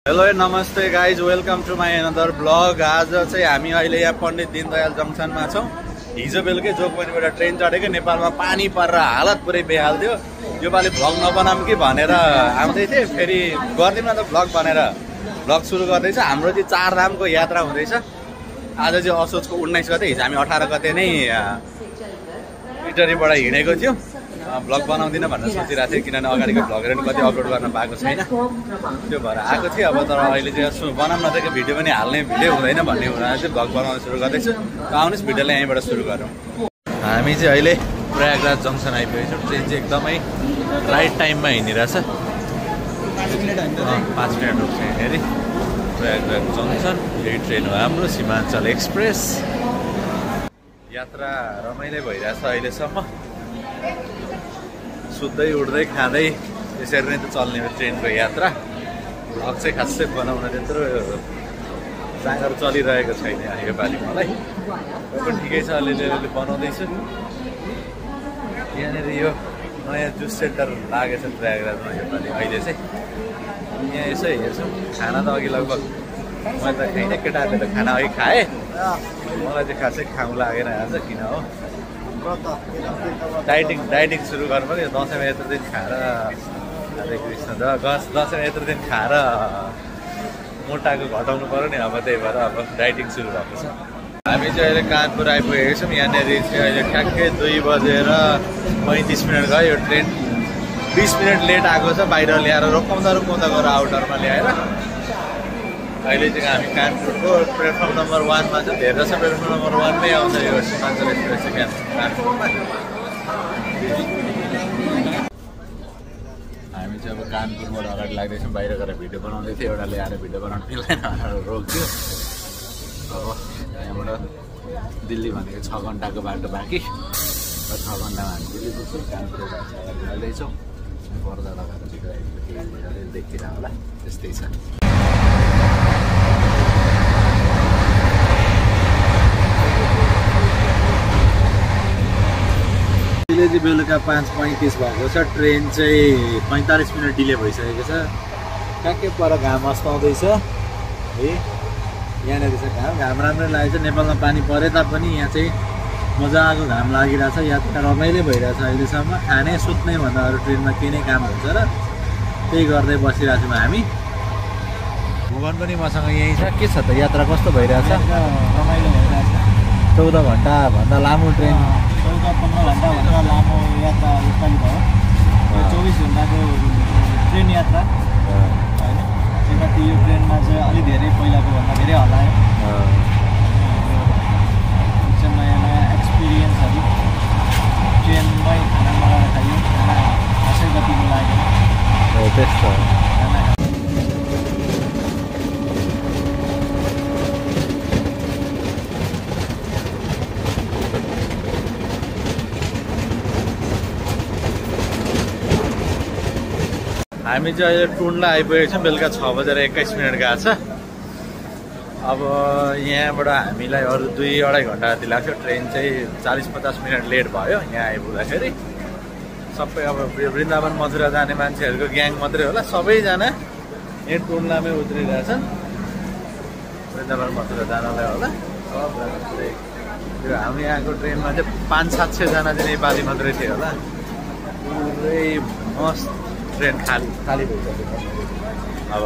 Hello नमस्ते guys, welcome to my another blog. आज चाहिँ हामी अहिले यहाँ पण्डित दीनदयाल जङ्सनमा छौँ। हिजो बेलुकै जोगबनीबाट ट्रेन चढेको, नेपालमा पानी परेर हालत पुरै बेहाल थियो। योपालि भ्लग नबनाऊँ कि भनेर आउँदै थिएँ, फेरि गर्दिनँ त भ्लग भनेर भ्लग सुरु गर्दैछ। हाम्रो चाहिँ 4 धामको यात्रा हुँदैछ। आज चाहिँ असोजको 19 गते, हिजो हामी 18 गते नै इटरीबाट हिँडेको थियौँ। भ्लग बनाउँदिनँ भनेर सोचिरहेको थिएँ, किनभने अगाडिको भ्लगहरू पनि कति अपलोड गर्न पाएको छैन, त्यो भएर आएको थियो। अब तर अहिले चाहिँ बनाउन नदिएको भिडियो पनि हाल्ने भिडियो हुँदैन भन्ने हुनाले चाहिँ भ्लग बनाउन सुरु गर्दैछु। आउनुहोस् भिडियोलाई यहीँबाट सुरु गरौँ। हामी चाहिँ अहिले प्रयागराज जङ्सन आइपुगेको छौँ। ट्रेन चाहिँ एकदमै राइट टाइममा हिँडिरहेछ। 5 मिनट रोक्छ यहाँनिर प्रयागराज जङ्सन। यही ट्रेन हो हाम्रो सीमाञ्चल एक्सप्रेस। यात्रा रमाइलो भइरहेछ अहिलेसम्म। सुत्दै उठ्दै खाँदै यसरी नै त चल्ने हो ट्रेनको यात्रा। भ्लग चाहिँ खासै बनाउन त्यत्रो जाँगर चलिरहेको छैन योपालि मलाई, पनि ठिकै छ, अलिअलि बनाउँदैछु। यहाँनिर यो नयाँ जुस सेन्टर लागेछ प्रयागराजमा योपालि। अहिले चाहिँ यहाँ यसो हेर्छौँ। खाना त अघि लगभग मैले त खाइनँ, केटाहरूले त खाना अघि खाएँ, मलाई चाहिँ खासै खाउँ लागेन आज। किन हो डाइटिङ सुरु गर्नु पर्यो। दसैँमा यत्रो दिन खाएर, हरे कृष्ण, दसैँमा यत्रो दिन खाएर मोटाको घटाउनु पऱ्यो नि। अब त्यही भएर अब डाइटिङ सुरु भएको छ। हामी चाहिँ अहिले कानपुर आइपुगेको छौँ। यहाँनिर चाहिँ अहिले ठ्याक्कै 2:35 गयो। यो ट्रेन 20 मिनट लेट आएको छ। बाहिर ल्याएर रोकाउँदा गएर आउटरमा ल्याएर अहिले चाहिँ हामी कानपुरको प्लेटफर्म नम्बर 1 मा छ। धेरै जस्तो प्लेटफर्म नम्बर 1 मै आउँछ यो सीमाञ्चल एक्सप्रेस चाहिँ कानपुरमा। हामी चाहिँ अब कानपुरबाट अगाडि लाग्दैछौँ। बाहिर गएर भिडियो बनाउँदै थियो, एउटा ल्याएर भिडियो बनाउनु मिल्दैन भनेर रोक्थ्यो। अब यहाँबाट दिल्ली भनेको 6 घन्टाको बाटो बाँकी। 6 घन्टामा हामी दिल्ली पुग्छौँ। कानपुरबाट अगाडि लाग्दैछौँ। पर्दा लगाएर भिडियो देखिरह होला, त्यस्तै छ। अहिले चाहिँ बेलुका 5:35 भएको छ। ट्रेन चाहिँ 45 मिनट डिले भइसकेको छ। ट्याक्कै पर घाम अस्ताउँदैछ है। यहाँनिर चाहिँ घाम राम्रै लागेको छ। नेपालमा पानी परे तापनि यहाँ चाहिँ मजाको घाम लागिरहेछ। यात्रा रमाइलो भइरहेछ अहिलेसम्म। खाने सुत्ने भन्दा अरू ट्रेनमा केही नै काम हुन्छ र त्यही गर्दै बसिरहेको छौँ हामी। भुवन पनि मसँग यहीँ छ। के छ त यात्रा कस्तो भइरहेछ? रमाइलो भइरहेछ। 14 घन्टाभन्दा लामो ट्रेन, 14-15 घन्टाभन्दा लामो यात्रा योपालि भयो। 24 घन्टाको ट्रेन यात्रा होइन। त्यही यो ट्रेनमा चाहिँ अलिक धेरै पहिलाको भन्दा धेरै हल्लायो। नयाँ नयाँ एक्सपिरियन्सहरू। ट्रेनमै खाना लगाएर खायो। खाना खासै गतिको लागेन। त्यस्तो हामी चाहिँ अहिले टुन्डा आइपुगेको छौँ। बेलुका 6:21 गएको छ। अब यहाँबाट हामीलाई अरू 2-2.5 घन्टा जति लाग्छ। ट्रेन चाहिँ 40-50 मिनट लेट भयो यहाँ आइपुग्दाखेरि। सबै अब वृन्दावन मथुरा जाने मान्छेहरूको ग्याङ मात्रै होला। सबैजना यहाँ टुन्डामै उत्रिरहेछन् वृन्दावन मथुरा जानलाई होला। त्यो हामी यहाँको ट्रेनमा चाहिँ 500-700 जना चाहिँ नेपाली मात्रै थियो होला। पुरै मस्त ट्रेन खाली भइसक्यो। अब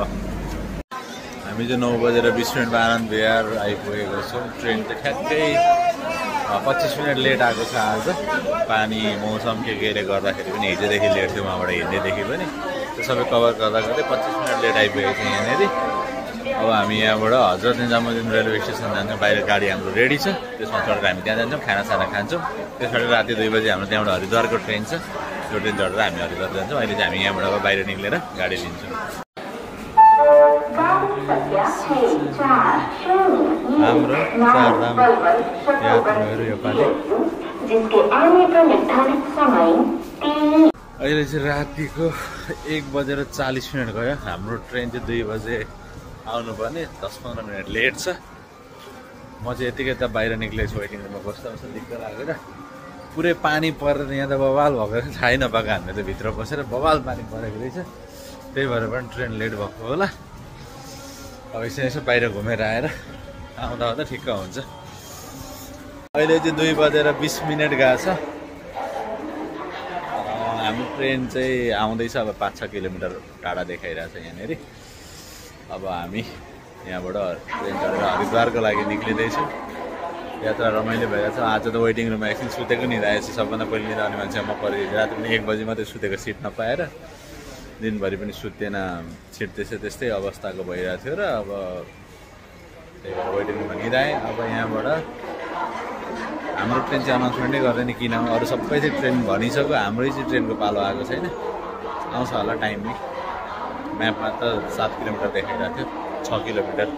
हामी चाहिँ 9:20 आनन्द विहार आइपुगेको छौँ। ट्रेन चाहिँ ठ्याक्कै 25 मिनट लेट आएको छ आज। पानी मौसम केले गर्दाखेरि पनि हिजोदेखि लेट थियो। उहाँबाट हिँड्दैदेखि पनि त्यो सबै कभर गर्दा 25 मिनट लेट आइपुगेको छ यहाँनिर। अब हामी यहाँबाट हजरत निजामुद्दिन रेलवे स्टेसन जान्छौँ। बाहिर गाडी हाम्रो रेडी छ। त्यसमा चढेर हामी त्यहाँ जान्छौँ, खानासाना खान्छौँ। त्यसबाट राति 2 बजी हाम्रो त्यहाँबाट हरिद्वारको ट्रेन छ। त्यो ट्रेन चढेर हामी हरिद्वार जान्छौँ। अहिले चाहिँ हामी यहाँबाट अब बाहिर निक्लेर गाडी लिन्छौँ। हाम्रो 4 धाम यात्राहरू योपालि। अहिले चाहिँ रातिको 1:40 गयो। हाम्रो ट्रेन चाहिँ 2 बजे आउनुपर्ने, 10-15 मिनट लेट छ। म चाहिँ यतिकै त बाहिर निक्लेछु, वेटिङ रुममा बस्दा दिक्क लागेर। पुरै पानी परेर यहाँ त बवाल भएको थाहै नपाएको। हामीले त भित्र बसेर बवाल पानी परेको रहेछ। त्यही भएर पनि ट्रेन लेट भएको होला। अब यसो बाहिर घुमेर आएर आउँदा आउँदा ठिक्क हुन्छ। अहिले चाहिँ 2:20 गएको छ। हाम्रो ट्रेन चाहिँ आउँदैछ। अब 5-6 किलोमिटर टाढा देखाइरहेछ यहाँनिर। अब हामी यहाँबाट ट्रेन चढेर हरिद्वारको लागि निक्लिँदैछौँ। यात्रा रमाइलो भइरहेछ। आज त वेटिङ रुममा एकछिन सुतेको नि रहेछ। सबभन्दा पहिले निदाउने मान्छे म परि राति पनि 1 बजी मात्रै सुतेको, सिट नपाएर। दिनभरि पनि सुत्दैन, सिट त्यस्तै अवस्थाको भइरहेको थियो र अब त्यही भएर वेटिङ रुममा निदाएँ। अब यहाँबाट हाम्रो ट्रेन चाहिँ अनाउन्समेन्टै गर्दैन किन, अरू सबै चाहिँ ट्रेन भनिसक्यो, हाम्रै चाहिँ ट्रेनको पालो आएको छैन। आउँछ होला टाइममै। म्यापमा त 7 किलोमिटर देखाइरहेको थियो, 6 किलोमिटर।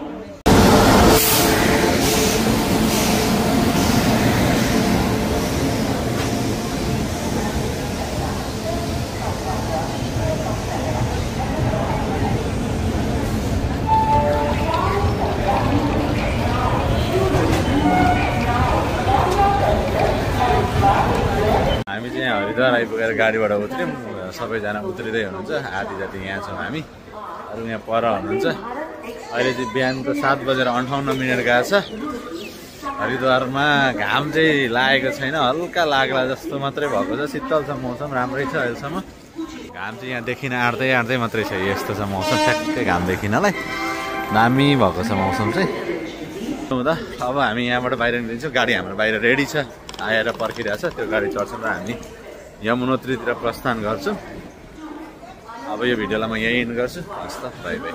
हामी चाहिँ यहाँ हरिद्वार आइपुगेर गाडीबाट उत्रौँ। सबैजना उत्रिँदै हुनुहुन्छ। आधी जाति यहाँ छौँ हामी, अरू यहाँ पर हुनुहुन्छ। अहिले चाहिँ बिहानको 7:58 गएको छ। हरिद्वारमा घाम चाहिँ लागेको छैन, हल्का लाग्ला जस्तो मात्रै भएको छ। शीतल छ मौसम, राम्रै छ अहिलेसम्म। घाम चाहिँ यहाँ देखिन आँट्दै मात्रै छ। यस्तो छ मौसम, ठ्याक्कै घाम देखिनलाई दामी भएको छ मौसम चाहिँ। हुँदा अब हामी यहाँबाट बाहिर निस्किन्छौँ। गाडी हाम्रो बाहिर रेडी छ, आएर पर्खिरहेछ। त्यो गाडी चढ्छौँ र हामी यमुनोत्रीतिर प्रस्थान गर्छौँ। अब यो भिडियोलाई म यहीँ एन्ड गर्छु। हस् त, बाई बाई।